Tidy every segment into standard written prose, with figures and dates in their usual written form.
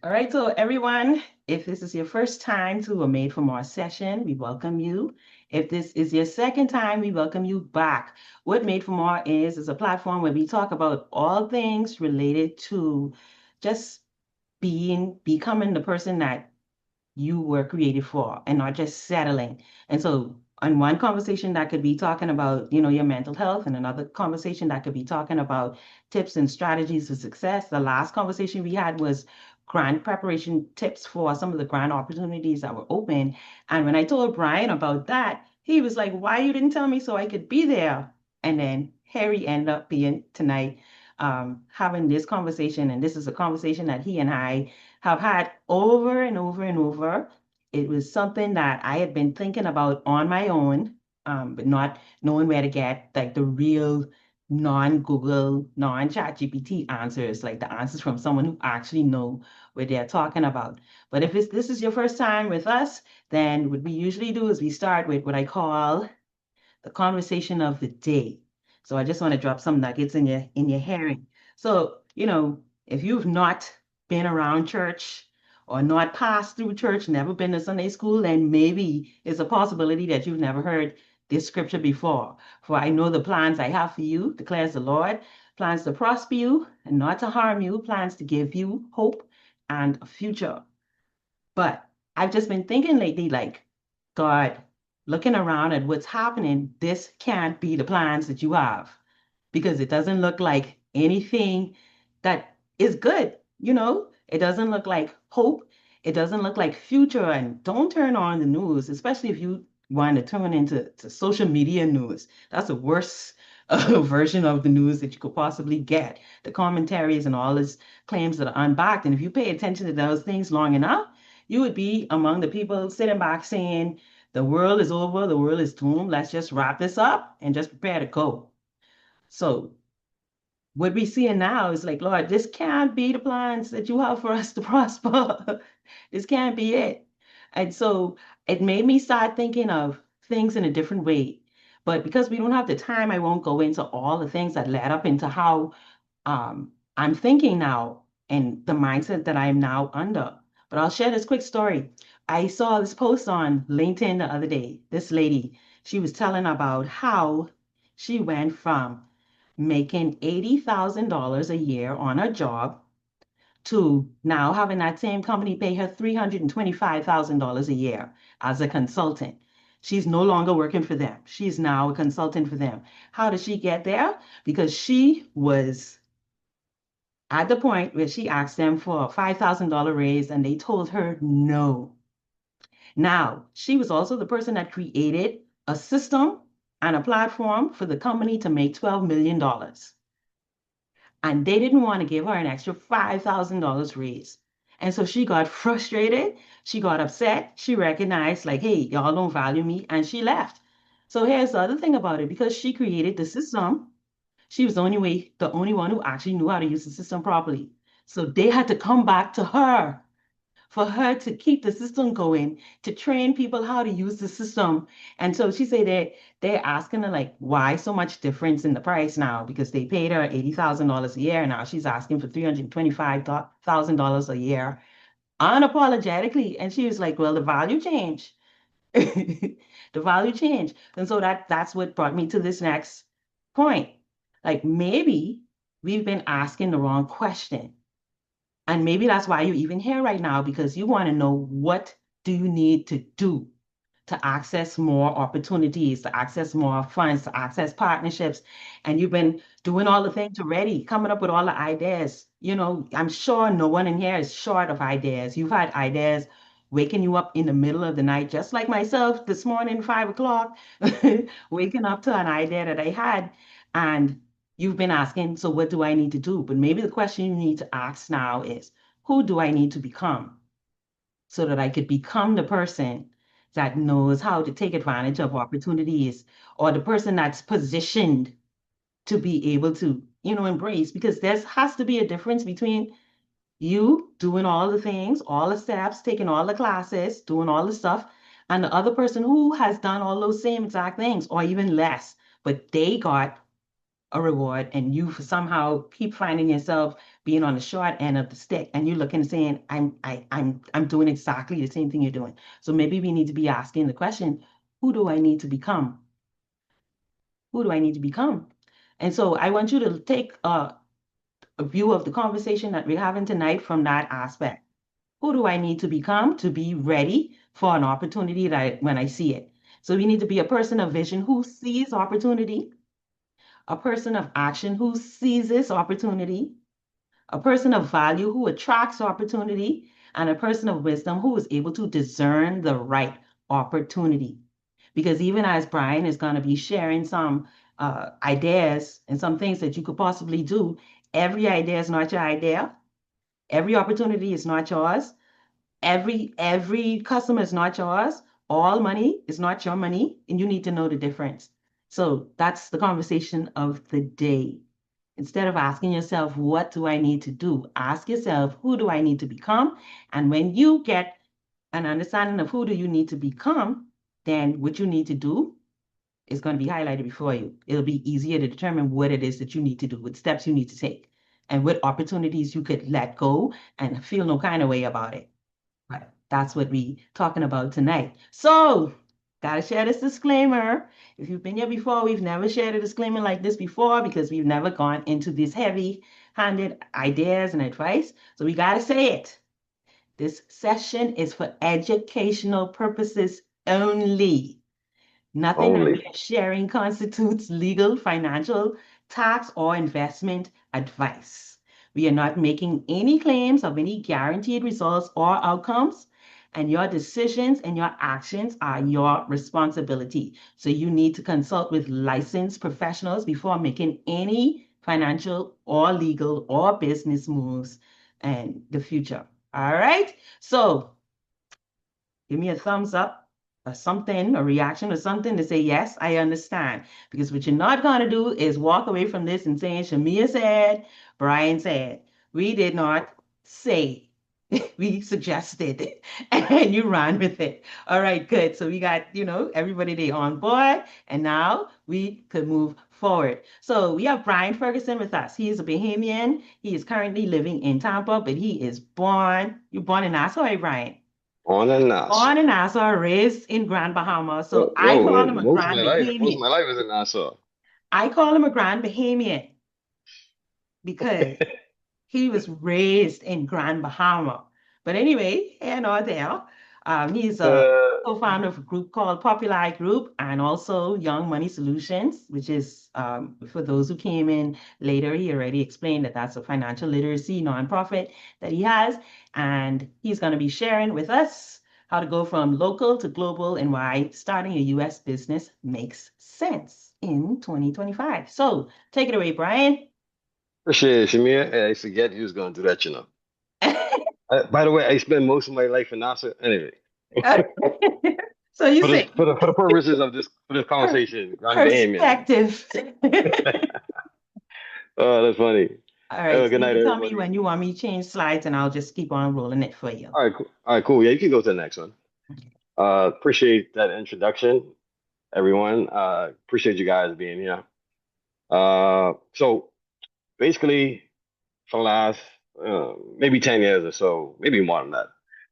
All right, so everyone, if this is your first time to a Made for More session, we welcome you. If this is your second time, we welcome you back. What Made for More is a platform where we talk about all things related to just becoming the person that you were created for and not just settling. And so on one conversation that could be talking about, your mental health, and another conversation that could be talking about tips and strategies for success. The last conversation we had was grant preparation tips for some of the grant opportunities that were open. And when I told Brian about that, he was like, why you didn't tell me so I could be there? And then Harry ended up being tonight having this conversation. And this is a conversation that he and I have had over and over and over. It was something that I had been thinking about on my own, but not knowing where to get like the real non-Google, non-chat GPT answers, like the answers from someone who actually know what they're talking about. But if this is your first time with us, then what we usually do is we start with what I call the conversation of the day. So I just want to drop some nuggets in your hearing. So, if you've not been around church or not passed through church, never been to Sunday school, then maybe it's a possibility that you've never heard this scripture before. For I know the plans I have for you, declares the Lord, plans to prosper you and not to harm you, plans to give you hope and a future. But I've just been thinking lately, like, God, looking around at what's happening, this can't be the plans that you have because it doesn't look like anything that is good. It doesn't look like hope. It doesn't look like future. And don't turn on the news, especially if you want to turn into social media news. That's the worst version of the news that you could possibly get. The commentaries and all these claims that are unbacked. And if you pay attention to those things long enough, you would be among the people sitting back saying, the world is over, the world is doomed. Let's just wrap this up and just prepare to go. So what we see now is like, Lord, this can't be the plans that you have for us to prosper. This can't be it. And so it made me start thinking of things in a different way. But because we don't have the time, I won't go into all the things that led up into how I'm thinking now and the mindset that I'm now under. But I'll share this quick story. I saw this post on LinkedIn the other day. This lady, she was telling about how she went from making $80,000 a year on her job to now having that same company pay her $325,000 a year as a consultant. She's no longer working for them. She's now a consultant for them. How did she get there? Because she was at the point where she asked them for a $5,000 raise and they told her no. Now, she was also the person that created a system and a platform for the company to make $12 million. And they didn't want to give her an extra $5,000 raise. And so she got frustrated. She got upset. She recognized, like, hey, y'all don't value me. And she left. So here's the other thing about it, because she created the system, she was the only one who actually knew how to use the system properly. So they had to come back to her for her to keep the system going, to train people how to use the system. And so she said that they're asking her, like, why so much difference in the price now? Because they paid her $80,000 a year. Now she's asking for $325,000 a year unapologetically. And she was like, well, the value changed. The value changed. And so that's what brought me to this next point. Like, maybe we've been asking the wrong question. And maybe that's why you're even here right now, because you want to know, what do you need to do to access more opportunities, to access more funds, to access partnerships. And you've been doing all the things already, coming up with all the ideas. I'm sure no one in here is short of ideas. You've had ideas waking you up in the middle of the night, just like myself this morning, 5 o'clock, waking up to an idea that I had. And you've been asking, so what do I need to do? But maybe the question you need to ask now is, who do I need to become so that I could become the person that knows how to take advantage of opportunities, or the person that's positioned to be able to, embrace? Because there has to be a difference between you doing all the things, all the steps, taking all the classes, doing all the stuff, and the other person who has done all those same exact things or even less, but they got a reward, and you somehow keep finding yourself being on the short end of the stick, and you're looking and saying, I'm doing exactly the same thing you're doing. So maybe we need to be asking the question, who do I need to become? Who do I need to become? And so I want you to take a view of the conversation that we're having tonight from that aspect. Who do I need to become to be ready for an opportunity when I see it? So we need to be a person of vision who sees opportunity, a person of action who seizes opportunity, a person of value who attracts opportunity, and a person of wisdom who is able to discern the right opportunity. Because even as Brian is going to be sharing some ideas and some things that you could possibly do, every idea is not your idea. Every opportunity is not yours. Every customer is not yours. All money is not your money, and you need to know the difference. So that's the conversation of the day. Instead of asking yourself, what do I need to do? Ask yourself, who do I need to become? And when you get an understanding of who do you need to become, then what you need to do is going to be highlighted before you. It'll be easier to determine what it is that you need to do, what steps you need to take, and what opportunities you could let go and feel no kind of way about it. Right. That's what we talking about tonight. So, gotta share this disclaimer. If you've been here before, we've never shared a disclaimer like this before because we've never gone into these heavy-handed ideas and advice. So we gotta say it. This session is for educational purposes only. Nothing that we Only. are sharing constitutes legal, financial, tax, or investment advice. We are not making any claims of any guaranteed results or outcomes, and your decisions and your actions are your responsibility. So you need to consult with licensed professionals before making any financial or legal or business moves in the future. All right? So give me a thumbs up or something, a reaction or something to say, yes, I understand. Because what you're not going to do is walk away from this and saying, Shamia said, Brian said. We did not say, we suggested, and you ran with it. All right, good. So we got, everybody there on board, and now we could move forward. So we have Brian Ferguson with us. He is a Bahamian. He is currently living in Tampa, but he is you're born in Nassau, right, Brian? On and Nassau. Born in Nassau, raised in Grand Bahama. So I Well, call him a most of Grand my life, most of Bahamian. my life is in Nassau. I call him a Grand Bahamian because he was raised in Grand Bahama. But anyway, here nor there. He's a Uh, co-founder of a group called Populi Group and also Young Money Solutions, which is, for those who came in later, he already explained that that's a financial literacy nonprofit that he has. And he's going to be sharing with us how to go from local to global and why starting a US business makes sense in 2025. So take it away, Brian. Appreciate it, Shamir. I forget you was going to do that, By the way, I spent most of my life in Nassau. Anyway, So you say for the purposes of this conversation, Grand Bahamian. perspective. Oh, that's funny. All right, so Good you night, can tell me everybody. when you want me to change slides and I'll just keep on rolling it for you. All right, cool. All right, cool. Yeah, you can go to the next one. Appreciate that introduction, everyone. Appreciate you guys being here. So basically, for the last maybe 10 years or so, maybe more than that,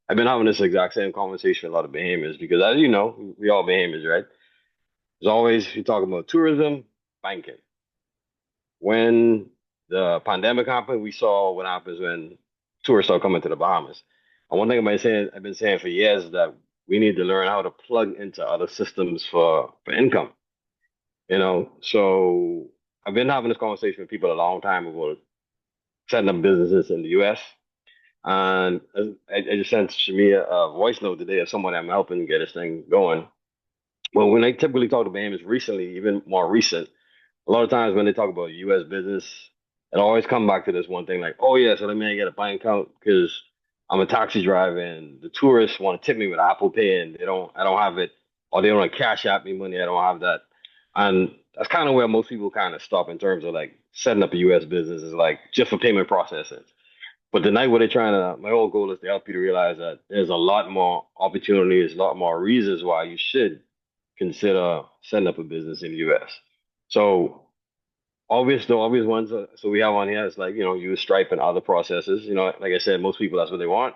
I've been having this exact same conversation with a lot of Bahamians because, as you know, we all Bahamians, right? There's always, you talk about tourism, banking. When the pandemic happened, we saw what happens when tourists start coming to the Bahamas. And one thing I've been saying for years is that we need to learn how to plug into other systems for income. So I've been having this conversation with people a long time about setting up businesses in the US. And I just sent Shamia a voice note today of someone I'm helping get this thing going. Well, when I typically talk to Bahamians recently, even more recent, a lot of times when they talk about U.S. business, it always come back to this one thing like, oh yeah, so let me get a bank account because I'm a taxi driver and the tourists want to tip me with Apple Pay and I don't have it, or they don't want to cash out me money, I don't have that. And that's kind of where most people kind of stop in terms of like setting up a U.S. business is like just for payment processing. But tonight, what they're trying to, my whole goal is to help you to realize that there's a lot more opportunities, a lot more reasons why you should consider setting up a business in the US. So The obvious ones. So we have on here is like, use Stripe and other processes. Like I said, most people that's what they want.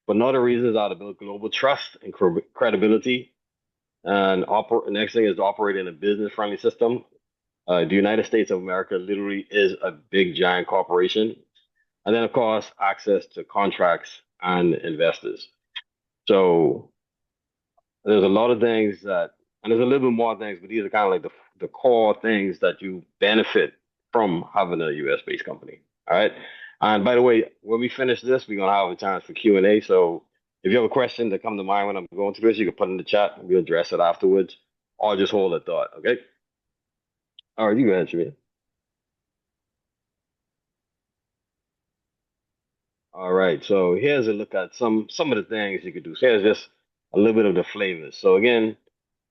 But another reasons are to build global trust and credibility. And next thing is to operate in a business-friendly system. The United States of America literally is a big giant corporation. And then, of course, access to contracts and investors. So there's a lot of things and there's a little bit more things, but these are kind of like the core things that you benefit from having a US based company. All right. And by the way, when we finish this, we're gonna have a chance for Q&A. So if you have a question that come to mind when I'm going through this, you can put it in the chat and we'll address it afterwards, or just hold a thought. Okay. All right, you go ahead, Shamir. All right. So here's a look at some of the things you could do. So here's just a little bit of the flavors. So again,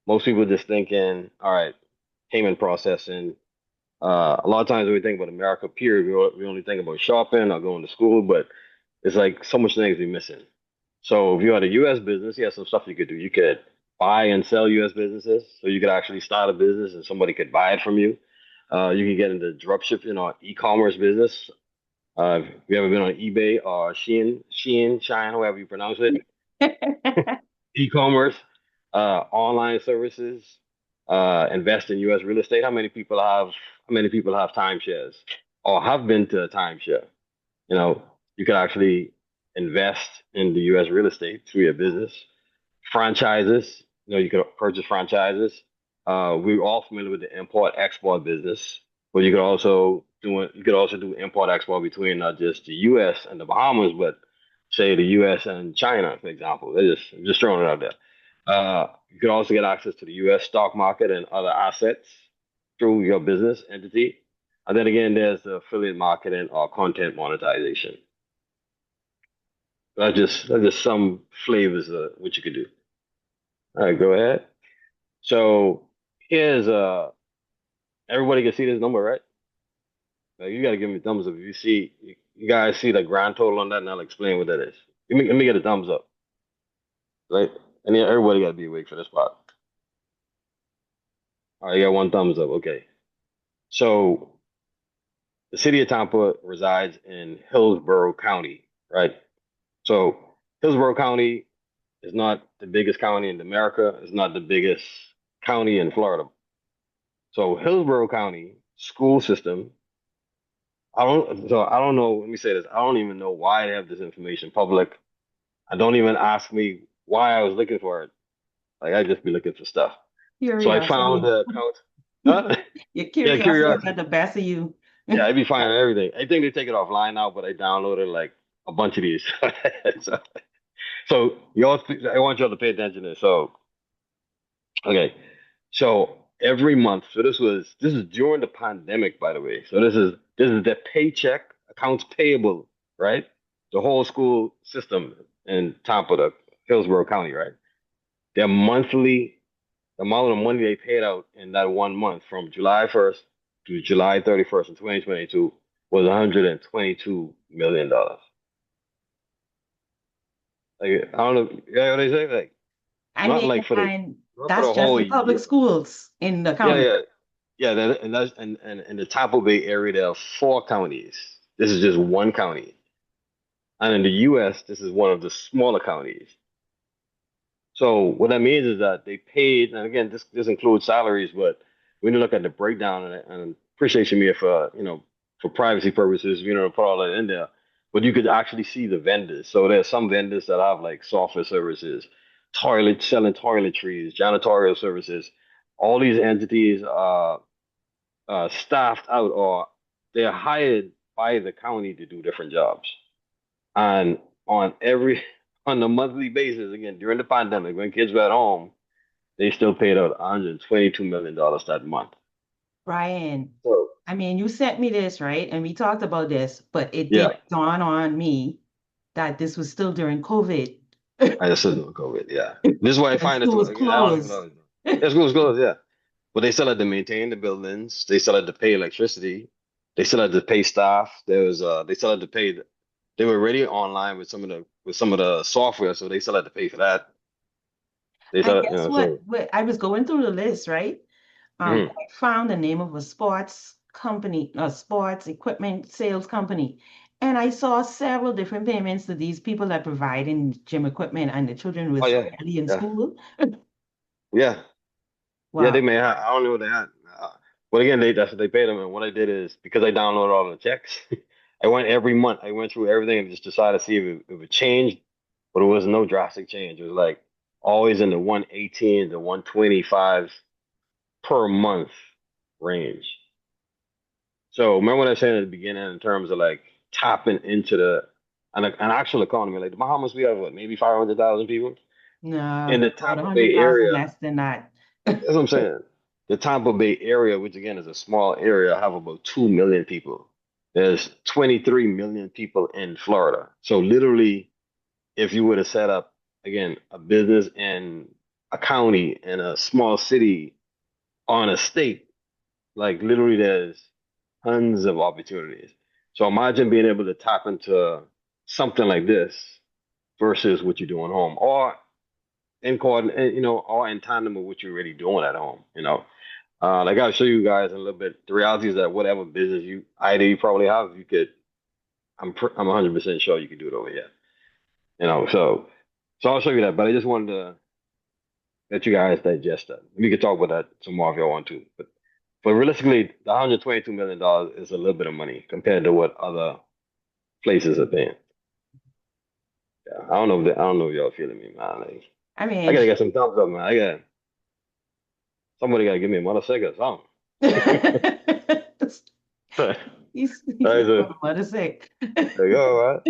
most people just thinking, all right, payment processing. A lot of times when we think about America, period, we only think about shopping or going to school, but it's like so much things we're missing. So if you had a U.S. business, you have some stuff you could do. You could buy and sell U.S. businesses. So you could actually start a business and somebody could buy it from you. You can get into dropshipping or e-commerce business. If you ever been on eBay or Shein, however you pronounce it, e-commerce, online services, invest in U.S. real estate. How many people have timeshares or have been to a timeshare? You know, you could actually invest in the U.S. real estate through your business. Franchises, you could purchase franchises. We're all familiar with the import export business, but you could also do import export between not just the U.S. and the Bahamas, but say the U.S. and China, for example. I'm just throwing it out there. You could also get access to the U.S. stock market and other assets through your business entity. And then again, there's the affiliate marketing or content monetization. That's just some flavors of what you could do. All right, go ahead. So here's everybody can see this number, right? Like, you gotta give me a thumbs up if you guys see the grand total on that, and I'll explain what that is. Let me get a thumbs up, right? And yeah, everybody gotta be awake for this part. All right, you got one thumbs up. Okay. So the city of Tampa resides in Hillsborough County, right? So Hillsborough County is not the biggest county in America. It's not the biggest county in Florida. So Hillsborough County school system, I don't know. Let me say this. I don't even know why they have this information public. I don't even ask me why I was looking for it. Like, I just be looking for stuff. So I found Curiosity. the account. Huh? Your Yeah, curiosity got curiosity. the best of you. Yeah, I'd be finding everything. I think they take it offline now, but I downloaded like a bunch of these. So, so I want y'all to pay attention to this. So, okay. So every month, so this is during the pandemic, by the way. So this is the paycheck accounts payable, right? The whole school system in Tampa, the Hillsborough County, right? Their monthly the amount of money they paid out in that one month from July 1st to July 31st in 2022 was $122 million. Like, I don't know, you know what they say? Like, I not mean, like and not for that's the just whole the public year. schools in the Yeah, county. yeah. Yeah, and that's and in the Tampa Bay area, there are four counties. This is just one county. And in the US, this is one of the smaller counties. So what that means is that they paid, and again, this includes salaries, but when you look at the breakdown, and appreciate you, Mia, for for privacy purposes, put all that in there. But you could actually see the vendors. So there's some vendors that have like software services, selling toiletries, janitorial services. All these entities are staffed out, or they're hired by the county to do different jobs. And on every on a monthly basis, again, during the pandemic, when kids were at home, they still paid out $122 million that month. Brian, So I mean, you sent me this, right? And we talked about this, but it yeah, didn't dawn on me that this was still during COVID. I just said no COVID. Yeah, this is why I And find it school too. was Again, I don't even closed. know. Yeah, school's closed. Yeah, but they still had to maintain the buildings. They still had to pay electricity. They still had to pay staff. They still had to pay. They were already online with some of the software, so they still had to pay for that. They I still, guess what, so. what I was going through the list, right? Mhm. I found the name of a sports. company, a sports equipment sales company. And I saw several different payments to these people that providing gym equipment, and the children Oh was yeah, barely in yeah, school. yeah, yeah. They Wow. may have. I don't know what they had. Uh, but again, that's what they paid them. And what I did is because I downloaded all the checks, I went every month. I went through everything and just decided to see if it changed, but it was no drastic change. It was like always in the 118 to 125 per month range. So remember what I said at the beginning in terms of like tapping into an actual economy. Like the Bahamas, we have what, maybe 500,000 people in No, the about Tampa Bay 100,000 area. less than that. That's what I'm saying. The Tampa Bay area, which again is a small area, have about 2 million people. There's 23 million people in Florida. So literally, if you were to set up again a business in a county in a small city on a state, like literally there's tons of opportunities. So imagine being able to tap into something like this versus what you're doing home, or in coordinate, or in tandem with what you're already doing at home. Like I'll show you guys in a little bit. The reality is that whatever business you probably have, you could. I'm 100% sure you could do it over here. So I'll show you that. But I just wanted to let you guys digest that. We could talk about that some more if y'all want to. But realistically, the $122 million is a little bit of money compared to what other places are paying. Yeah, I don't know if y'all feeling me, man. Like, I I mean, gotta get some thumbs up, man. Somebody gotta give me a motorcycle or something. he's Right, looking so, for the mother sick. there you go, right?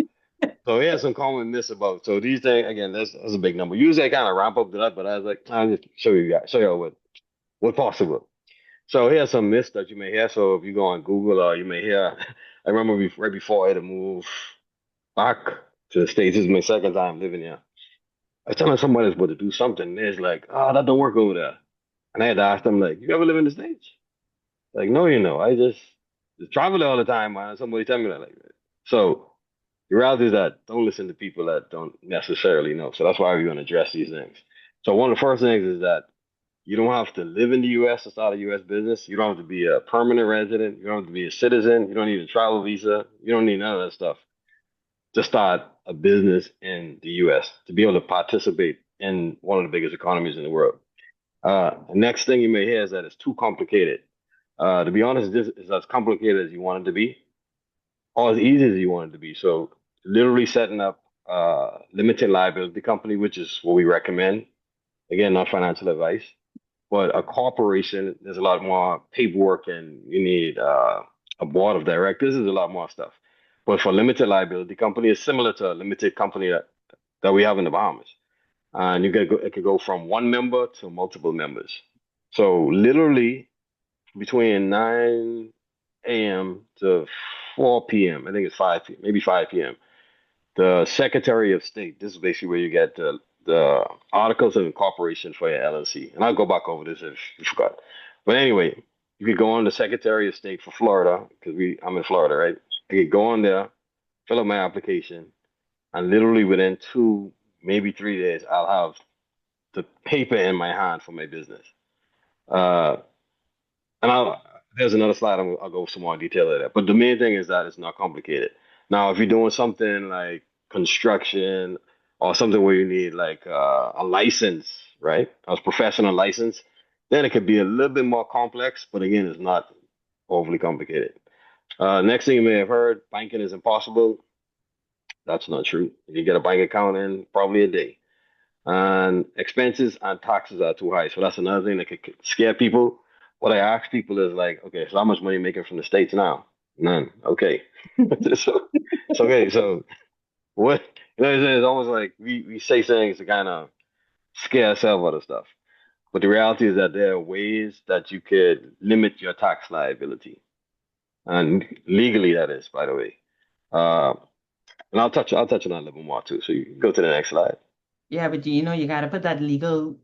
So he has some common myths about. So these things again, that's a big number. Usually I kind of ramp up to that, but I was like, I'll just show you what possible. So here's some myths that you may hear. So if you go on Google or you may hear, I remember right before I had to move back to the States. This is my second time living here. I was telling somebody that's about to do something. And they're like, oh, that don't work over there. And I had to ask them, like, you ever live in the States? Like, no, I just travel there all the time, man. Somebody tell me that like that. So the reality is that don't listen to people that don't necessarily know. So that's why we're going to address these things. So one of the first things is that you don't have to live in the U.S. to start a U.S. business. You don't have to be a permanent resident. You don't have to be a citizen. You don't need a travel visa. You don't need none of that stuff to start a business in the U.S. to be able to participate in one of the biggest economies in the world. The next thing you may hear is that it's too complicated. To be honest, this is as complicated as you want it to be, or as easy as you want it to be. So, literally setting up a limited liability company, which is what we recommend. Again, not financial advice, but a corporation, there's a lot more paperwork, and you need a board of directors. There's a lot more stuff. But for limited liability company, it's similar to a limited company that we have in the Bahamas. And it could go from one member to multiple members. So literally between 9 a.m. to 4 p.m. I think it's 5 p.m., maybe 5 p.m. The Secretary of State, this is basically where you get the articles of incorporation for your LLC. And I'll go back over this if you forgot. But anyway, you could go on the Secretary of State for Florida, because I'm in Florida, right? I could go on there, fill out my application, and literally within 2, maybe 3 days, I'll have the paper in my hand for my business. Uh, and there's another slide. I'll go some more detail of that. But the main thing is that it's not complicated. Now, if you're doing something like construction or something where you need like a license, right? A professional license, then it could be a little bit more complex. But again, it's not overly complicated. Next thing you may have heard, banking is impossible. That's not true. You get a bank account in probably a day. And expenses and taxes are too high. So that's another thing that could scare people. What I ask people is like, okay, so how much money are you making from the States now? None. Okay. So okay, so what it's almost like we say things to kind of scare ourselves out of stuff. But the reality is that there are ways that you could limit your tax liability. And legally that is, by the way. Uh, and I'll touch on that a little bit more too. So you can go to the next slide. Yeah, but you got to put that legal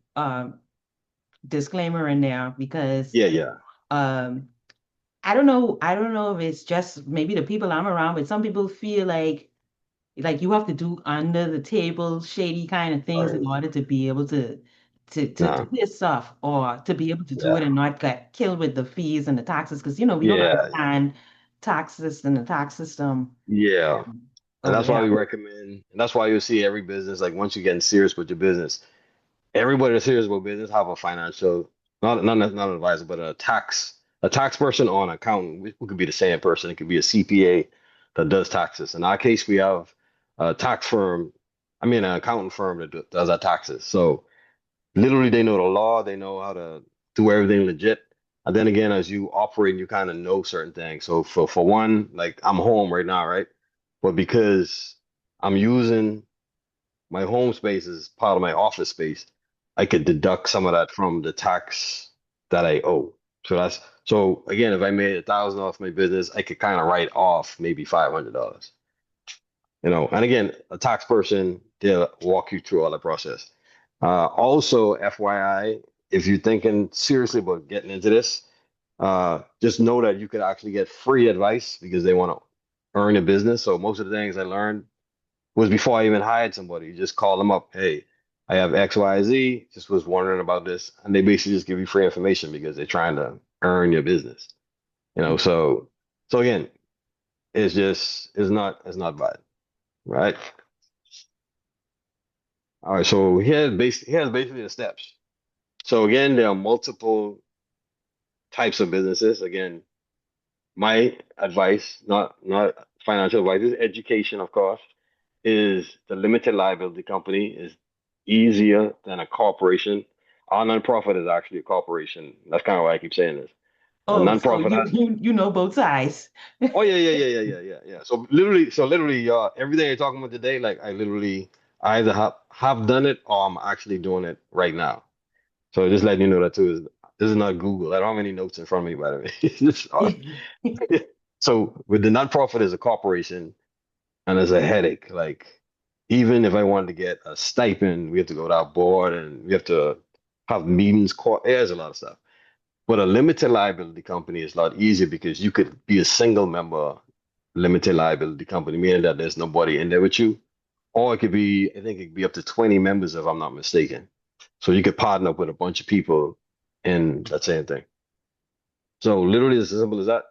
disclaimer in there because Yeah, yeah. um I don't know if it's just maybe the people I'm around, but some people feel like you have to do under the table shady kind of All things in right. order to be able to to do No. this stuff or to be able to do Yeah. it and not get killed with the fees and the taxes because we don't Yeah. understand taxes and the tax system Yeah. And over that's why there. we recommend, and that's why you'll see every business, like once you're getting serious with your business, everybody that's serious about business have a financial, not an advisor, but a tax person or an accountant, who could be the same person. It could be a CPA that does taxes. In our case, we have a tax firm, an accountant firm that does our taxes. So literally, they know the law, they know how to do everything legit. And then again, as you operate, you kind of know certain things. So for one, like I'm home right now, right? But because I'm using my home space as part of my office space, I could deduct some of that from the tax that I owe. So again, if I made 1,000 off my business, I could kind of write off maybe $500. And again, a tax person, they'll walk you through all the process. Also, FYI, if you're thinking seriously about getting into this, just know that you could actually get free advice because they want to earn a business. So most of the things I learned was before I even hired somebody. You just call them up. Hey, I have XYZ. Just was wondering about this, and they basically just give you free information because they're trying to earn your business. So again, it's not bad, right? All right. So here's basically the steps. So again, there are multiple types of businesses. Again, my advice, not financial advice, is education, of course, is the limited liability company is easier than a corporation. Our nonprofit is actually a corporation. That's kind of why I keep saying this. A Oh, so nonprofit you has, you know both sides. oh yeah. So literally, everything you're talking about today, like I literally I either have done it or I'm actually doing it right now. So just letting you know that too. This is not Google. I don't have any notes in front of me, by the way. So with the nonprofit as a corporation and as a headache, like even if I wanted to get a stipend, we have to go to our board and we have to have meetings. There's a lot of stuff. But a limited liability company is a lot easier because you could be a single member limited liability company, meaning that there's nobody in there with you. Or it could be, I think it could be up to 20 members if I'm not mistaken. So you could partner up with a bunch of people in that same thing. So literally it's as simple as that.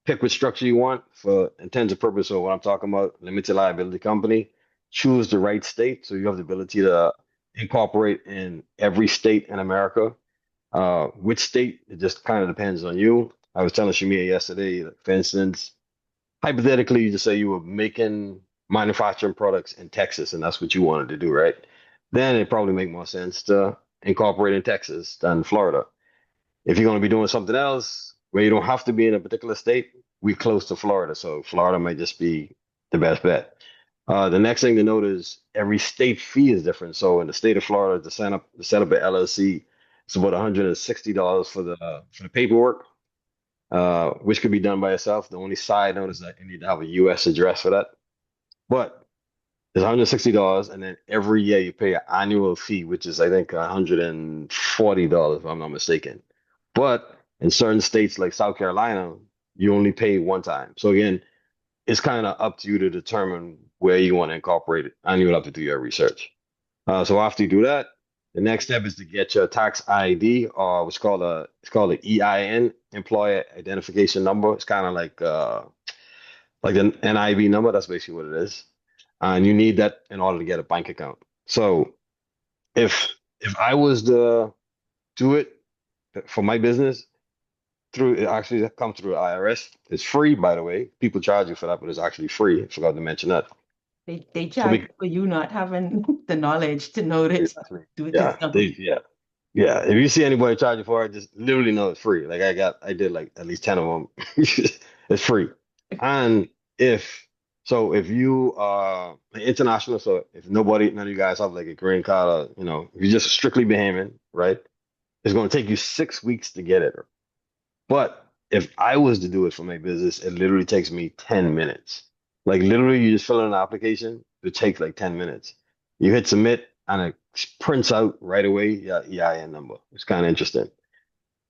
Pick which structure you want for intents and purpose of what I'm talking about, limited liability company. Choose the right state so you have the ability to incorporate in every state in America. Which state, it just kind of depends on you. I was telling Shamia yesterday, for instance, hypothetically, you just say you were making manufacturing products in Texas and that's what you wanted to do, right? Then it probably make more sense to incorporate in Texas than Florida. If you're going to be doing something else where you don't have to be in a particular state, we close to Florida, so Florida might just be the best bet. The next thing to note is every state fee is different. So in the state of Florida, to set up an LLC, it's about $160 for the paperwork, which could be done by yourself. The only side note is that you need to have a U.S. address for that. But it's $160, and then every year you pay an annual fee, which is I think $140 if I'm not mistaken. But in certain states like South Carolina, you only pay one time. So again, it's kind of up to you to determine where you want to incorporate it, and you'll have to do your research. So after you do that, the next step is to get your tax ID, or it's called an EIN, Employer Identification Number. It's kind of like the NIV number. That's basically what it is, and you need that in order to get a bank account. So if I was to do it for my business through it actually comes through IRS. It's free, by the way. People charge you for that, but it's actually free. I forgot to mention that. They So charge for you not having the knowledge to know this, exactly. do it Yeah, yourself. yeah. If you see anybody charging for it, just literally know it's free. Like I did like at least 10 of them. It's free. And if you are international, so if none of you guys have like a green card, or, if you're just strictly Bahamian, right? It's going to take you 6 weeks to get it. But if I was to do it for my business, it literally takes me 10 minutes. Like literally, you just fill in an application, it takes like 10 minutes. You hit submit and it prints out right away your EIN number. It's kind of interesting.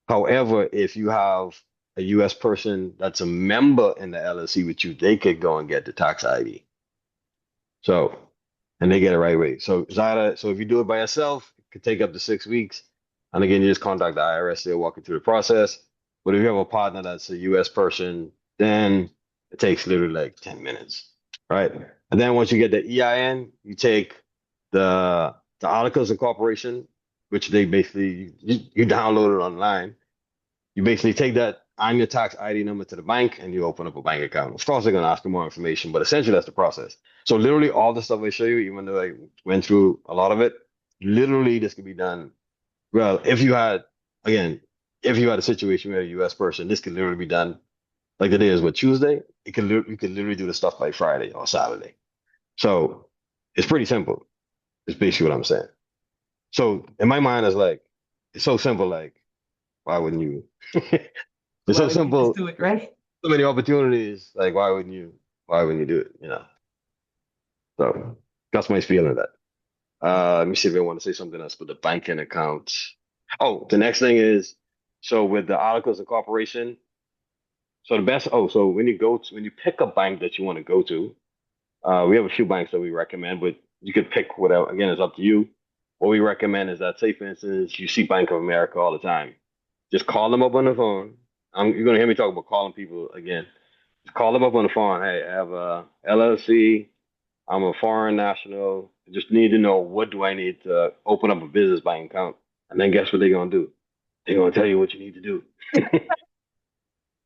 However, if you have a US person that's a member in the LLC with you, they could go and get the tax ID. So, and they get it right away. So if you do it by yourself, could take up to 6 weeks. And again, you just contact the IRS, they'll walk you through the process. But if you have a partner that's a US person, then it takes literally like 10 minutes, right? And then once you get the EIN, you take the articles of incorporation, which they basically you download it online. You basically take that on your tax ID number to the bank and you open up a bank account. Of course, they're going to ask you more information, but essentially that's the process. So literally all the stuff I show you, even though I went through a lot of it, literally this could be done. Well, again, if you had a situation where a US person, this could literally be done like today is what Tuesday. You could literally do the stuff by Friday or Saturday. So it's pretty simple. It's basically what I'm saying. So in my mind, it's like it's so simple. Like why wouldn't you? It's Why so would you just simple. do it, right? So many opportunities. Like why wouldn't you? Why wouldn't you do it? You know. So that's my feeling of that. Let me see if I want to say something else. But the banking account. Oh, the next thing is so with the articles of corporation. So the best. Oh, so when you pick a bank that you want to go to, we have a few banks that we recommend, but you could pick whatever. Again, it's up to you. What we recommend is that, say, for instance, you see Bank of America all the time. Just call them up on the phone. You're going to hear me talk about calling people again. Just call them up on the phone. Hey, I have a LLC. I'm a foreign national. I just need to know what do I need to open up a business bank account. And then guess what they're going to do? They're going to tell you what you need to do.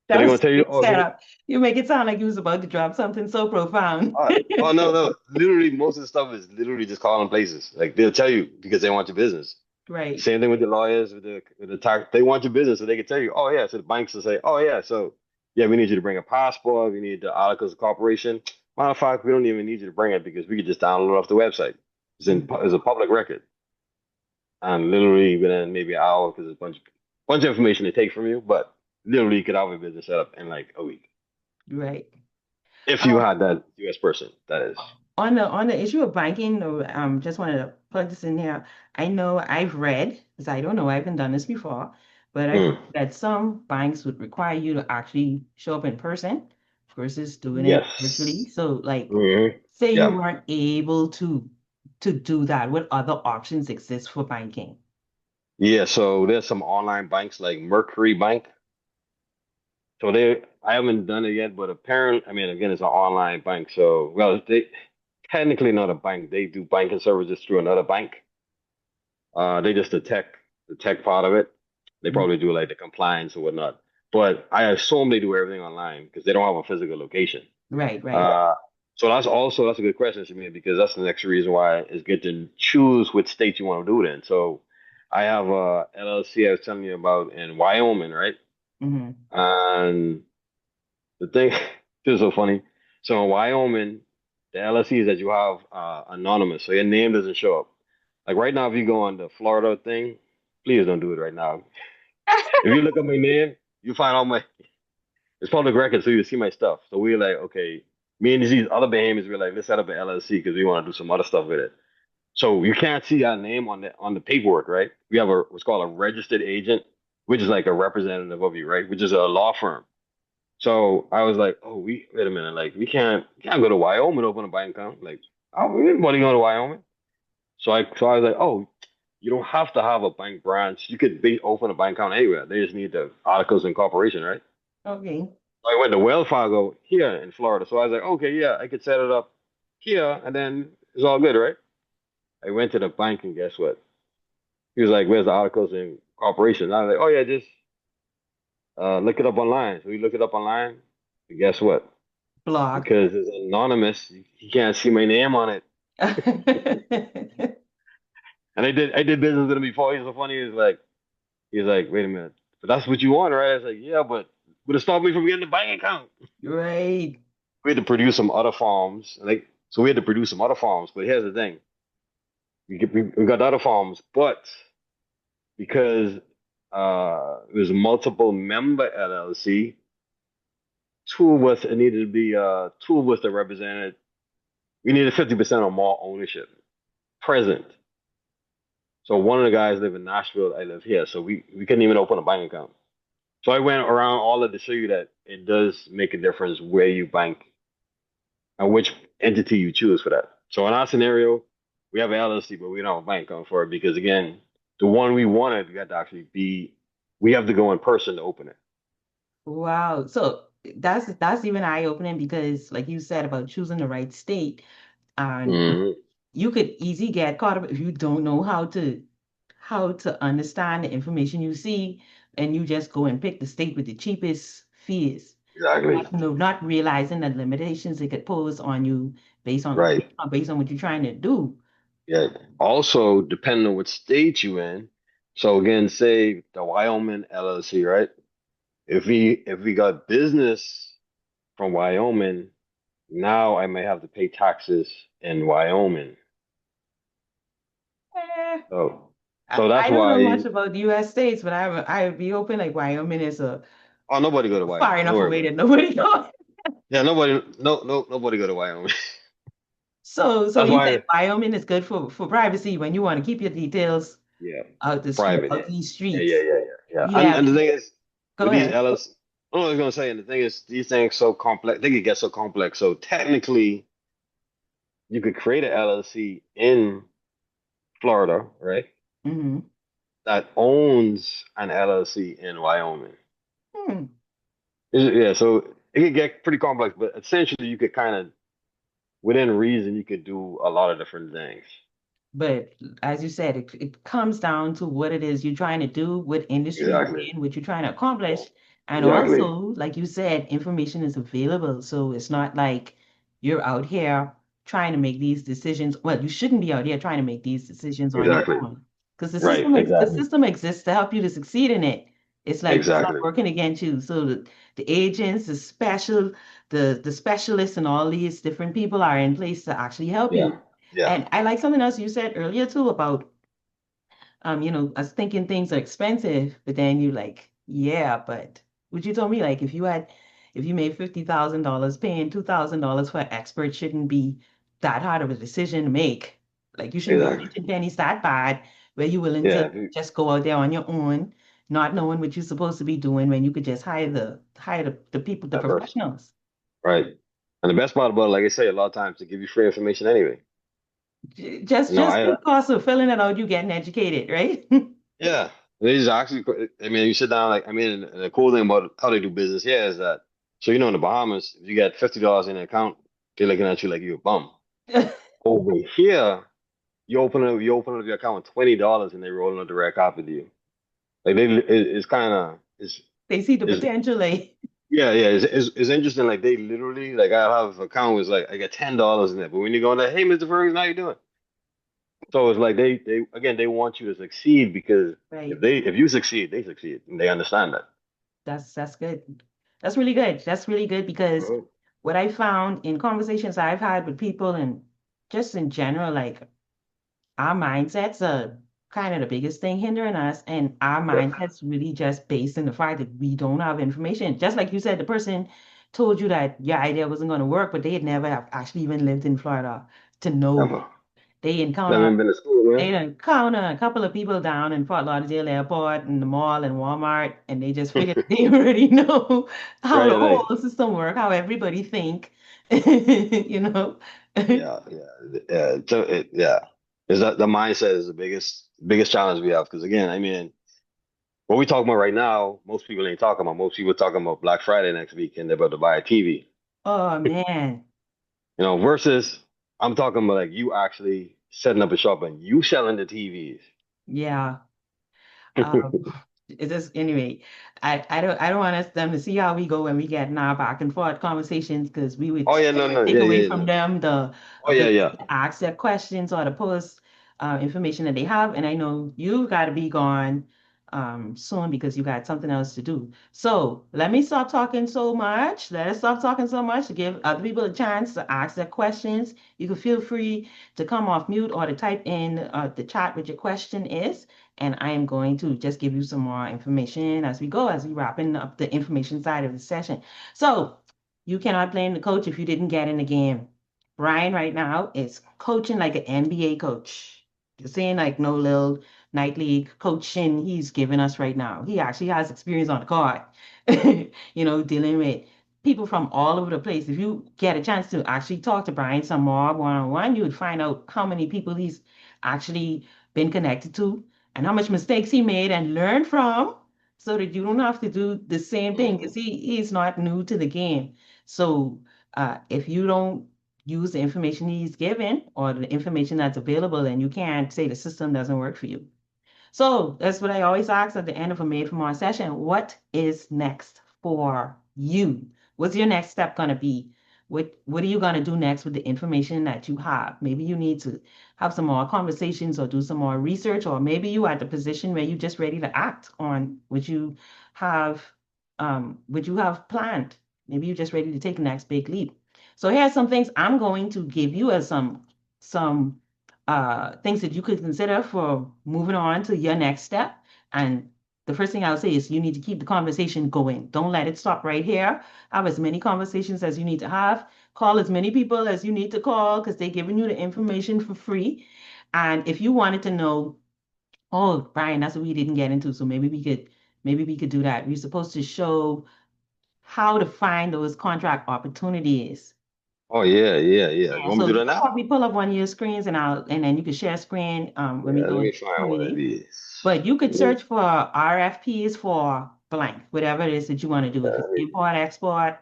So they're That's going a to tell you, great oh, here, setup. You make it sound like you was about to drop something so profound. oh no, no. Literally, most of the stuff is literally just calling places. Like they'll tell you because they want your business. Right. Same thing with the lawyers, with the tax. They want your business, so they can tell you, oh yeah. So the banks will say, oh yeah, so yeah, we need you to bring a passport. We need the articles of corporation. Matter of fact, we don't even need you to bring it because we could just download it off the website. It's a public record, and literally within maybe an hour, because it's a bunch of information they take from you, but literally you could have a business set up in like a week Right. if you Um, had that US person. That is. on the issue of banking, or just wanted to plug this in here. I know I've read, because I don't know, I haven't done this before, but I've read Mm, that some banks would require you to actually show up in person versus doing it virtually. yes. So, like, Hmm. say you Yeah. weren't able to do that, what other options exist for banking? Yeah. So there's some online banks like Mercury Bank. So I haven't done it yet, but apparently, I mean, again, it's an online bank. So, well, they technically not a bank. They do banking services through another bank. They just the tech part of it. They Mhm. probably do like the compliance or whatnot. But I assume they do everything online because they don't have a physical location. Right, right. Uh, so that's a good question, Shamia, because that's the next reason why it's good to choose which state you want to do it in. So I have a LLC I was telling you about in Wyoming, right? Hmm. And the thing this is so funny. So in Wyoming, the LLCs that you have anonymous, so your name doesn't show up. Like right now, if you go on the Florida thing, please don't do it right now. If you look up my name, you find all my it's public record, so you see my stuff. So we're like, okay, me and these other Bahamians, we're like, let's set up an LLC because we want to do some other stuff with it. So you can't see our name on the paperwork, right? We have what's called a registered agent, which is like a representative of you, right? Which is a law firm. So I was like, oh, we wait a minute, like we can't go to Wyoming to open a bank account. Like, oh, we didn't want to go to Wyoming. So I was like, oh, you don't have to have a bank branch. You could open a bank account anywhere. They just need the articles of incorporation, right? Okay. So I went to Wells Fargo here in Florida. So I was like, okay, yeah, I could set it up here, and then it's all good, right? I went to the bank, and guess what? He was like, where's the articles of incorporation? And I was like, oh yeah, just look it up online. So we look it up online, and guess what? Blog. Because it's anonymous. You can't see my name on it. And I did business with him before. He's so funny. He's like, wait a minute, but that's what you want, right? I was like, yeah, but would it stop me from getting a bank account? Right. We had to produce some other forms, like so we had to produce some other forms. But here's the thing: we got the other forms, but because it was a multiple member LLC, two of us it needed to be two of us that represented. We needed 50% or more ownership present. So one of the guys live in Nashville. I live here, so we couldn't even open a bank account. So I went around all of to show you that it does make a difference where you bank and which entity you choose for that. So in our scenario, we have an LLC, but we don't have a bank account for it because again, the one we wanted, we had to actually be, we have to go in person to open it. Wow. So that's even eye-opening because like you said about choosing the right state, and Hmm. you could easily get caught up if you don't know how to understand the information you see, and you just go and pick the state with the cheapest fees, Exactly. not realizing the limitations it could pose on you Right. based on what you're trying to do. Yeah. Also, depending on what state you in. So again, say the Wyoming LLC, right? If we got business from Wyoming, now I may have to pay taxes in Wyoming. Eh, So so that's I don't know much why. about the U.S. states, but I would be hoping like Wyoming is a Oh, nobody go to far Wyoming. Don't enough worry away about it. that nobody knows. Yeah, nobody, nobody go to Wyoming. So That's you said why. Wyoming is good for privacy when you want to keep your details Yeah, out the street, private. out these Yeah, yeah, streets. yeah, yeah, yeah. Yeah, And the thing is, go with these ahead. LLC, I was gonna say, and the thing is, these things so complex. They could get so complex. So technically, you could create an LLC in Florida, right? Hmm. That owns an LLC in Wyoming. Hmm. Yeah, so it could get pretty complex, but essentially, you could kind of, within reason, you could do a lot of different things. But as you said, it comes down to what it is you're trying to do, what industry Exactly. you're in, what you're trying to accomplish. And also, Exactly. like you said, information is available. So it's not like you're out here trying to make these decisions. Well, you shouldn't be out here trying to make these decisions on your Exactly. own. Because Right. the Exactly. system exists to help you to succeed in it. It's not Exactly. working against you. So the agents, the specialists and all these different people are in place to actually help Yeah. you. Yeah. And I like something else you said earlier too about I was thinking things are expensive, but then you like, yeah, but what you told me, like if you made $50,000, paying $2,000 for an expert shouldn't be that hard of a decision to make. Like you shouldn't be Exactly. pinching pennies that bad, where you're willing to Yeah. just go out there on your own, not knowing what you're supposed to be doing when you could just hire the people, the That person. professionals. Right. And the best part about it, like I say, a lot of times they give you free information anyway. Just I the cost of filling it out, you getting educated, right? yeah. They just actually, I mean, you sit down, like, I mean, and the cool thing about how they do business here is that, so in the Bahamas, if you got $50 in an account, they're looking at you like you're a bum. Over here, you open up your account with $20 and they roll a direct copy to you. Like it's kind of, They see the it's potential, like. yeah, yeah, it's interesting. Like they literally, like I have an account was like I got $10 in there, but when you go in there, hey, Mr. Ferguson, how you doing? So it's like they again they want you to succeed because Right. if you succeed, they succeed, and they understand that. That's good. That's really good. That's really good because Mhm. what I found in conversations I've had with people and just in general, like our mindsets are kind of the biggest thing hindering us, and our Yeah, mindsets really just based in the fact that we don't have information. Just like you said, the person told you that your idea wasn't going to work, but they had never have actually even lived in Florida to know. never, They never encounter even been to school, They man. encounter a couple of people down in Fort Lauderdale Airport and the mall and Walmart, and they just figured they already know how the Right, whole right. system work, how everybody think, you know. Yeah, yeah, yeah. So yeah, is that the mindset is the biggest challenge we have because again, I mean, what we talking about right now, most people ain't talking about. Most people talking about Black Friday next week and they're about to buy a TV. Oh man, Versus I'm talking about like you actually setting up a shop and you selling the TVs. yeah. Um, it's just anyway. I don't want us them to see how we go when we get in our back and forth conversations because we would Oh yeah, no, no, take yeah, away yeah, from no. them the Oh yeah, ability yeah. to ask their questions or to post information that they have. And I know you got to be gone soon because you got something else to do. So let me stop talking so much. Let us stop talking so much to give other people a chance to ask their questions. You can feel free to come off mute or to type in the chat what your question is. And I am going to just give you some more information as we go, as we wrapping up the information side of the session. So you cannot blame the coach if you didn't get in the game. Brian right now is coaching like an NBA coach. You're saying like no little night league coaching he's giving us right now. He actually has experience on the court, dealing with people from all over the place. If you get a chance to actually talk to Brian some more one-on-one, you would find out how many people he's actually been connected to and how much mistakes he made and learned from so that you don't have to do the same thing because Hmm. he's not new to the game. So if you don't use the information he's given or the information that's available, then you can't say the system doesn't work for you. So that's what I always ask at the end of a Made for More session. What is next for you? What's your next step going to be? What are you going to do next with the information that you have? Maybe you need to have some more conversations or do some more research, or maybe you are at the position where you're just ready to act on have what you have planned. Maybe you're just ready to take the next big leap. So here's some things I'm going to give you as some things that you could consider for moving on to your next step. And the first thing I'll say is you need to keep the conversation going. Don't let it stop right here. Have as many conversations as you need to have. Call as many people as you need to call because they're giving you the information for free. And if you wanted to know, oh, Brian, that's what we didn't get into, so maybe we could do that. We're supposed to show how to find those contract opportunities. Oh yeah, yeah, yeah. You Yeah, want me so to do you that can now? probably pull up one of your screens and then you can share screen when we Yeah, go let me into find one of Q&A. these. But you could Let me, search for RFPs for blank, whatever it is that you want to do. yeah, If it's import, export,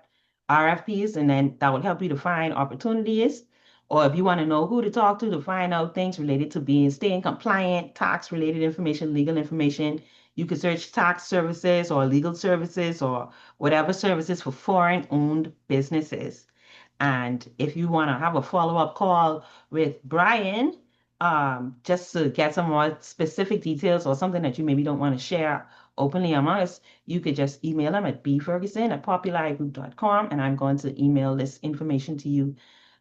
RFPs, and then that would help you to find opportunities. Or if you want to know who to talk to find out things related to staying compliant, tax related information, legal information, you could search tax services or legal services or whatever services for foreign owned businesses. And if you want to have a follow-up call with Brian, just to get some more specific details or something that you maybe don't want to share openly among us, you could just email him at bferguson@populargroup.com, and I'm going to email this information to you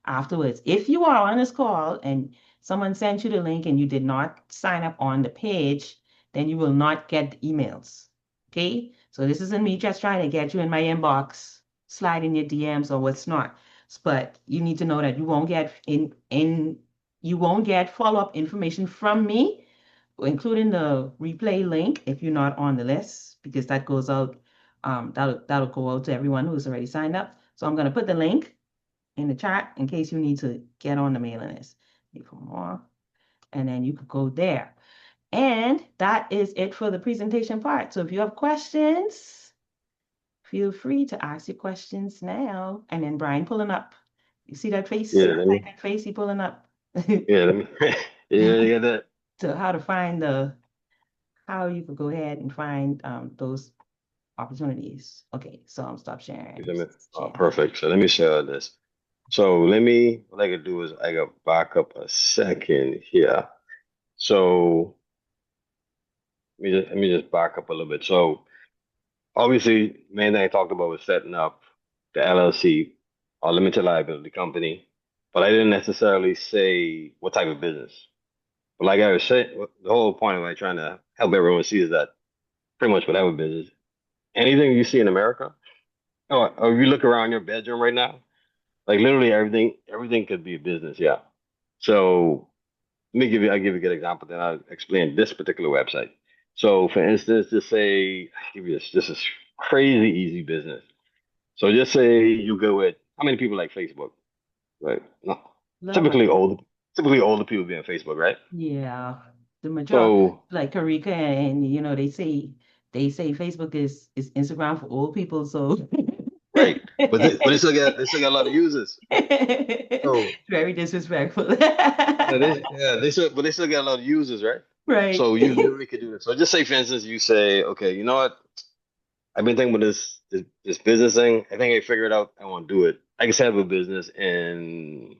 afterwards. If you are on this call and someone sent you the link and you did not sign up on the page, then you will not get the emails. Okay? So this isn't me just trying to get you in my inbox, slide in your DMs or what's not. But you need to know that you won't get follow-up information from me, including the replay link if you're not on the list, because that goes out, that'll go out to everyone who's already signed up. So I'm gonna put the link in the chat in case you need to get on the mailing list. For more, and then you could go there. And that is it for the presentation part. So if you have questions, feel free to ask your questions now. And then Brian pulling up. You see that face? yeah, let me, That face he pulling up. yeah, let me, yeah, yeah, that. To how you could go ahead and find those opportunities. Okay, so I'm stop sharing. Let me, oh, Share. perfect. So let me share this. So what I could do is I could back up a second here. So let me just back up a little bit. So obviously, main thing I talked about was setting up the LLC or limited liability company, but I didn't necessarily say what type of business. But like I was saying, the whole point of like trying to help everyone see is that pretty much whatever business, anything you see in America, or if you look around your bedroom right now, like literally everything could be a business. Yeah. So I'll give you a good example, then I'll explain this particular website. So for instance, just say, I'll give you this is crazy easy business. So just say you go with how many people like Facebook, right? No, Love it. typically older people be on Facebook, right? Yeah. The majority, So like Karika, and they say Facebook is Instagram for old people, so right, but they still got a lot of users. So very disrespectful. but they still got a lot of users, right? Right. So you literally could do this. So just say, for instance, you say, okay, you know what? I've been thinking about this business thing. I think I figured out I want to do it. I can set up a business in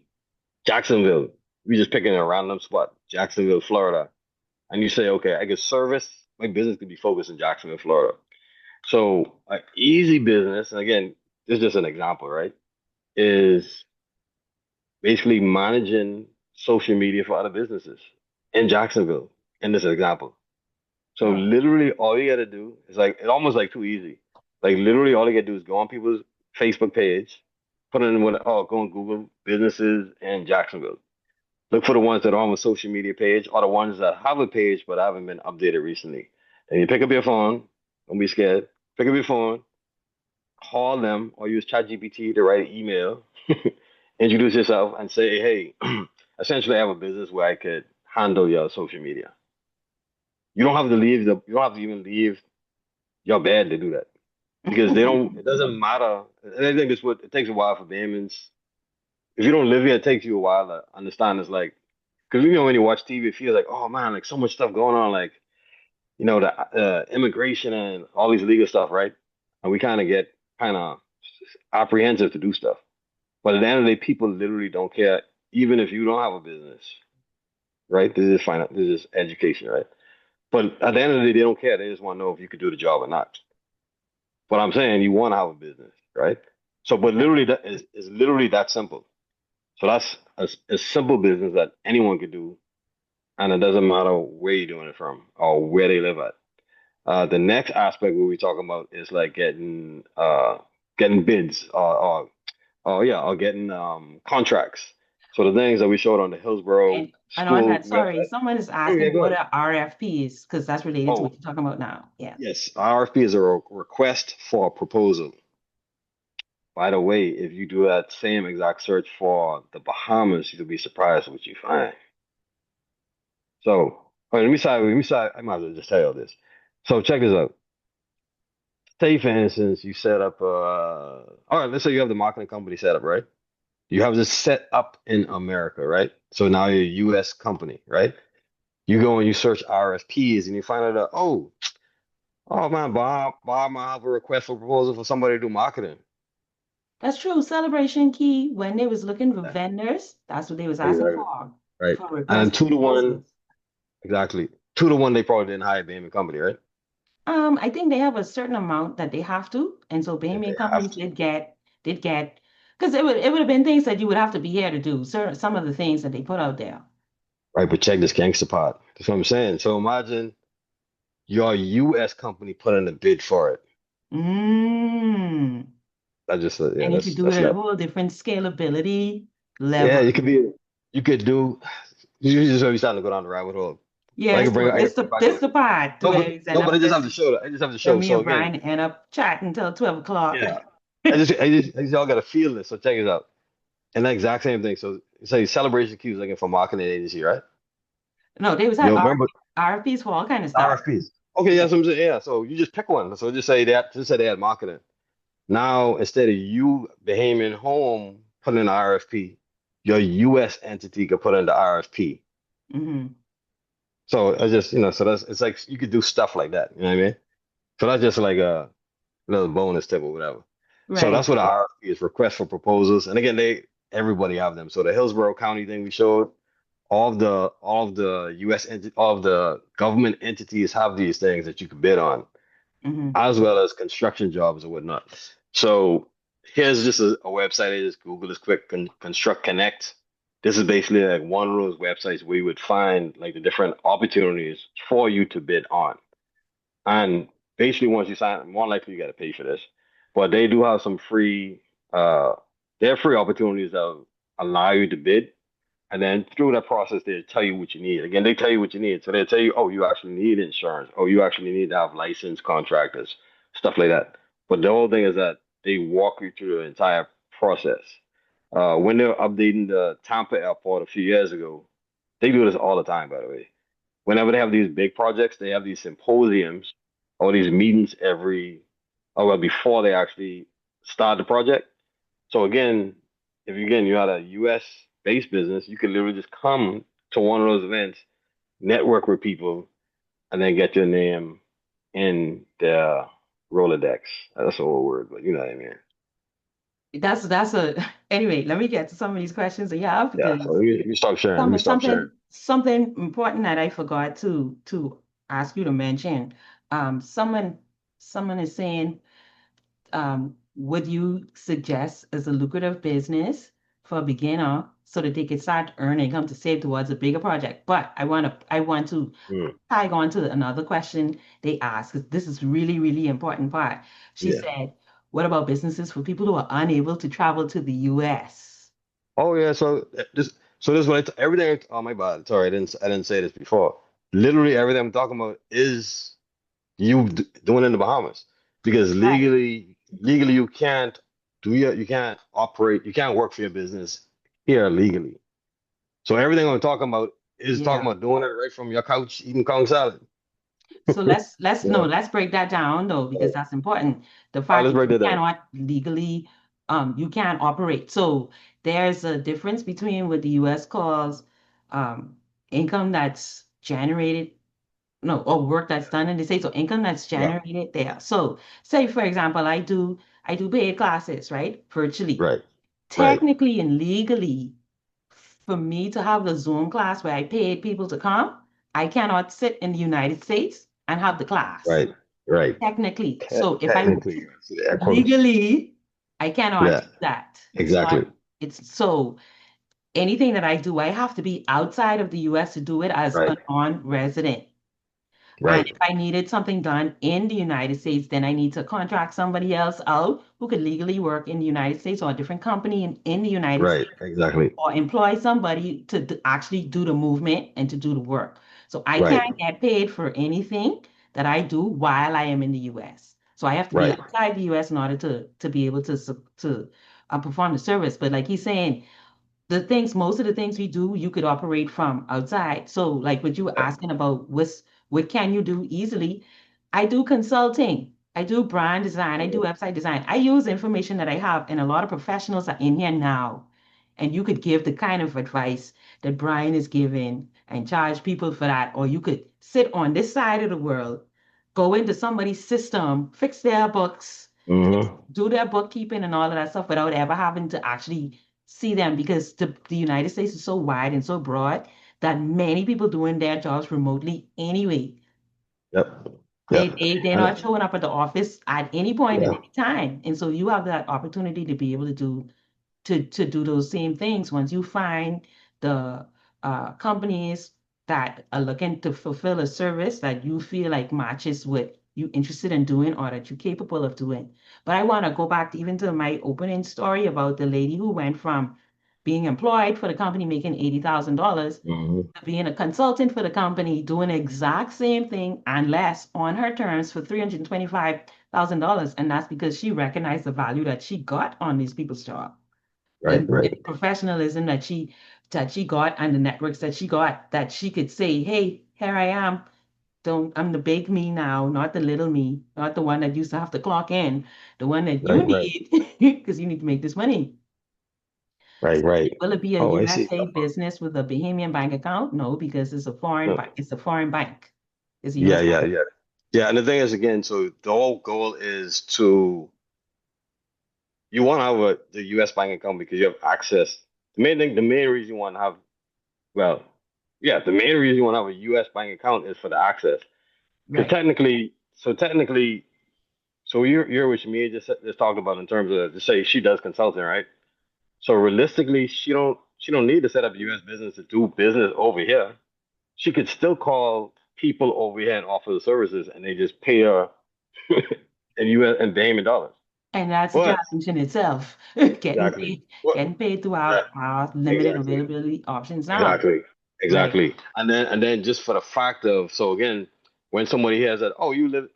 Jacksonville. We just picking a random spot, Jacksonville, Florida. And you say, okay, I could service my business could be focused in Jacksonville, Florida. So an easy business, and again, this is just an example, right? Is basically managing social media for other businesses in Jacksonville in this example. So Oh, literally all you gotta do is like it's almost like too easy. Like literally all you gotta do is go on people's Facebook page, put in go on Google businesses in Jacksonville. Look for the ones that are on the social media page or the ones that have a page but haven't been updated recently. Then you pick up your phone, don't be scared. Pick up your phone, call them or use ChatGPT to write an email, introduce yourself, and say, hey, essentially, I have a business where I could handle your social media. You don't have to even leave your bed to do that because they don't. It doesn't matter. And I think it's what it takes a while for Bamans. If you don't live here, it takes you a while to understand. It's like because when you watch TV, it feels like oh man, like so much stuff going on, like the immigration and all these legal stuff, right? And we kind of get kind of apprehensive to do stuff. But at the end of the day, people literally don't care, even if you don't have a business, right? This is finance, this is education, right? But at the end of the day, they don't care. They just want to know if you could do the job or not. But I'm saying you want to have a business, right? So, but literally, that is literally that simple. So that's a simple business that anyone could do, and it doesn't matter where you're doing it from or where they live at. The next aspect we'll be talking about is like getting bids or getting contracts. So the things that we showed on the Hillsborough And on school that, sorry, website. someone is Oh yeah, asking go what ahead. are RFPs, because that's related to what Oh you're talking about now. Yeah. yes, RFP is a request for a proposal. By the way, if you do that same exact search for the Bahamas, you'll be surprised what you find. So, all right, let me say, I might as well just tell you this. So check this out. Say, for instance, you set up, all right, let's say you have the marketing company set up, right? You have this set up in America, right? So now you're a US company, right? You go and you search RFPs and you find out that, oh man, Bob might have a request for proposal for somebody to do marketing. That's true. Celebration Key, when they was looking for vendors, that's what they was asking Exactly. Right. for And requests for 2 to 1, proposals. exactly. 2 to 1, they probably didn't hire Bain& Company, right? I think they have a certain amount that they have to, and so If Bahamian they have companies to. did get, because it would have been things that you would have to be here to do. Certain some of the things that they put out there. Right, but check this gangster part. That's what I'm saying. So imagine your US company put in a bid for it. Mm. I just yeah, And you could do it that's at a not. whole different scalability Yeah, level. you could do you just be starting to go down the rabbit hole. But Yeah, so I can this bring the it back this to the part no, where but it's end no, but I up just have this to show that. I just have to where show. me So and Brian again, end up chatting until 12 o'clock. yeah, I just y'all got to feel this. So check this out. And the exact same thing. So say Celebration Q is looking for marketing agency, right? No, they was had You'll remember RFPs for all kind of stuff. RFPs. Okay, yeah, Yeah. that's what I'm saying. Yeah, so you just pick one. So just say they had marketing. Now instead of you Bahamian Home putting in the RFP, your US entity could put in the RFP. Hmm. So I just so that's it's like you could do stuff like that. You know what I mean? So that's just like a little bonus tip or whatever. So Right. that's what the RFP is, request for proposals. And again, everybody have them. So the Hillsborough County thing we showed, all of the all of the government entities have these things that you can bid on, Hmm. as well as construction jobs and whatnot. So here's just a website. I just Google this quick, Construct Connect. This is basically like one of those websites where you would find like the different opportunities for you to bid on. And basically, once you sign, more likely you got to pay for this. But they do have some uh, they're free opportunities that allow you to bid. And then through that process, they tell you what you need. Again, they tell you what you need. So they tell you, oh, you actually need insurance. Oh, you actually need to have licensed contractors, stuff like that. But the whole thing is that they walk you through the entire process. When they were updating the Tampa airport a few years ago, they do this all the time, by the way. Whenever they have these big projects, they have these symposiums or these meetings before they actually start the project. So again, if you had a US based business, you could literally just come to one of those events, network with people, and then get your name in their Rolodex. That's a whole word, but you know what I mean. That's a anyway. Let me get to some of these questions that you have Yeah. So because let me stop sharing. Let me something stop sharing. something something important that I forgot to ask you to mention. Someone is saying, would you suggest as a lucrative business for a beginner so that they can start earning income to save towards a bigger project? But I want to Mm, tag on to another question they asked, because this is really, really important part. She yeah. said, what about businesses for people who are unable to travel to the US? Oh yeah. So this is what everything. Oh my bad. Sorry, I didn't say this before. Literally everything I'm talking about is you doing in the Bahamas because Right. legally. legally you can't you can't operate, you can't work for your business here legally. So everything I'm talking about is talking Yeah. about doing it right from your couch eating Kong salad. So let's no, Yeah. let's break that down though, because Right. that's important. The All right, fact let's that break you that down. cannot legally, you can't operate. So there's a difference between what the US calls um income that's generated, no, or work that's done in the States, or income that's Yeah. generated there. So say for example, I do paid classes, right? Virtually. Right. Right. Technically and legally, for me to have the Zoom class where I paid people to come, I cannot sit in the United States and have the class. Right. Right. Technically. So if I Technically, see the air quotes. legally, I cannot Yeah. do that. Exactly. It's so anything that I do, I have to be outside of the US to do it as a Right. non-resident. And Right. if I needed something done in the United States, then I need to contract somebody else out who could legally work in the United States or a different company in the United Right. States Exactly. or employ somebody to actually do the movement and to do the work. So I Right. can't get paid for anything that I do while I am in the US. So I have to be Right. outside the US in order to be able to perform the service. But like he's saying, most of the things we do, you could operate from outside. So, like what you were Yep. asking about, what can you do easily? I do consulting. I do brand design. I do Mhm. website design. I use information that I have, and a lot of professionals are in here now. And you could give the kind of advice that Brian is giving and charge people for that. Or you could sit on this side of the world, go into somebody's system, fix their books, Mhm. do their bookkeeping and all of that stuff without ever having to actually see them because the United States is so wide and so broad that many people doing their jobs remotely anyway. Yep. They, Yep. they, they're And not showing up at the office at any point at yeah. any time. And so you have that opportunity to be able to do those same things once you find the companies that are looking to fulfill a service that you feel like matches what you interested in doing or that you're capable of doing. But I want to go back to even to my opening story about the lady who went from being employed for the company making $80,000 Mhm. to being a consultant for the company doing the exact same thing and less on her terms for $325,000. And that's because she recognized the value that she got on these people's job, Right. the Right. professionalism that she got and the networks that she got, that she could say, hey, here I am. Don't I'm the big me now, not the little me, not the one that used to have to clock in, the one that you Right. Right. need because you need to make this money. Right. Right. Will it be a Oh, I see. USA business with a Bahamian bank account? No, because it's a foreign No. bank. It's a foreign bank. It's a Yeah. US Yeah. bank. Yeah. Yeah. And the thing is, again, so the whole goal is to you want to have the U.S. bank account because you have access. The main thing, the main reason you want to have, well, yeah, the main reason you want to have a U.S. bank account is for the access. Because Right. technically, so you're what me just talked about in terms of to say she does consulting, right? So realistically, she don't need to set up a U.S. business to do business over here. She could still call people over here and offer the services, and they just pay her in U.S. and Bahamian dollars. And that's a But challenge in itself. Getting exactly, paid, what getting paid through exactly, our limited exactly. availability options now. Exactly. Right. Exactly. And then just for the fact of so again, when somebody hears that, oh you live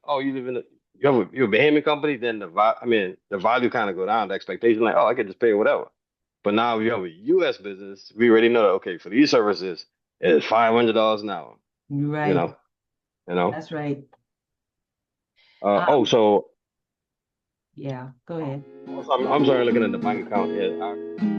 in a you're a Bahamian company, then the value kind of go down, the expectation, like, oh, I could just pay whatever. But now if you have a US business, we already know that okay, for these services, it's $500 an hour. You Right. know, you know. That's right. Oh, Um, so yeah, go ahead. I'm sorry, looking at the bank account here.